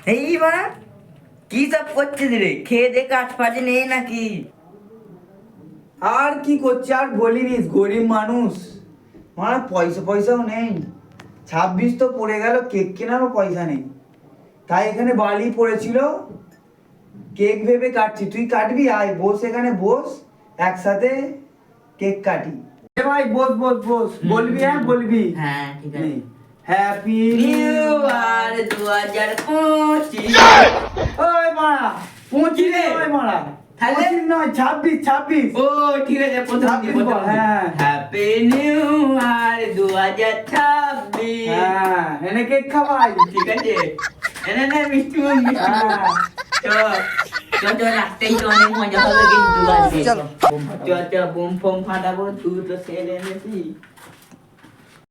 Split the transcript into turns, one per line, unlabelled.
এই বাড়া কি সব করছিস রে? খেয়ে দে, কাজ ফাজ নেই নাকি?
আর কি করছি, আর বলিনিস, গরিব মানুষ, আমার পয়সাও নেই। 26 তো পড়ে গেল, কেক কেনারও পয়সা নেই। তাই এখানে বালি পড়েছিল, কেক ভেবে কাটছি। তুই কাটবি? আয় বস, এখানে বস, একসাথে কেক কাটি। এ ভাই বস বস বস, বলবি? হ্যাঁ বলবি।
হ্যাঁ ঠিক আছে।
Happy
new year 2025।
ওই মারা, 25
রে?
নয় মারা,
তাহলে?
25 নয়, 26।
ও ঠিক আছে, প্রথম দিয়ে, প্রথম দিয়ে।
হ্যাঁ।
Happy new year 2026।
হ্যাঁ, এনে কেক খাওয়াই।
ঠিক আছে, এনে নে মিষ্টি মুখ, মিষ্টি মুখ।
হ্যাঁ।
চল রাস্তায় তো অনেক মজা হবে কিন্তু আজকে। চ বোম ফোম ফাটাবো, তুই তো সেরে এনেছিস।